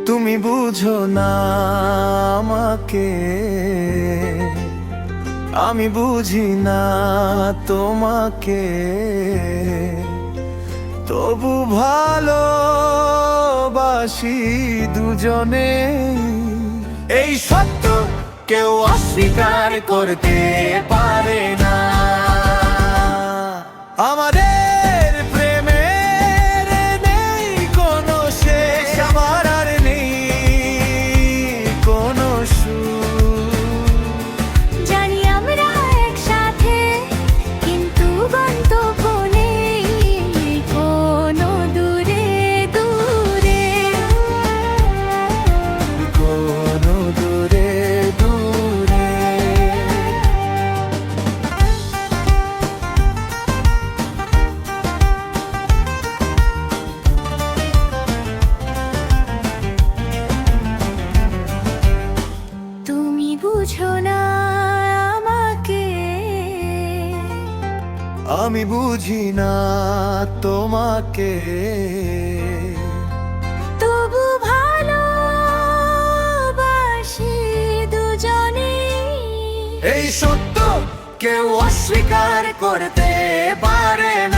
তুমি বুঝো না আমাকে, আমি বুঝি না তোমাকে, তবু ভালোবাসি দুজনে। এই সত্য কেউ অস্বীকার করতে পারে না। আমাদের প্রেমের নেই কোনো শেষ, আমার আর নেই কোনো সুর। জানি আমরা একসাথে, কিন্তু গন্তব্য নেই কোনো দূরে দূরে, কোনো দূরে দূরে। তুমি বুঝো না আমাকে, আমি বুঝি না তোমাকে, তবু ভালোবাসি দুজনে। এই সত্য কেউ অস্বীকার করতে পারে না।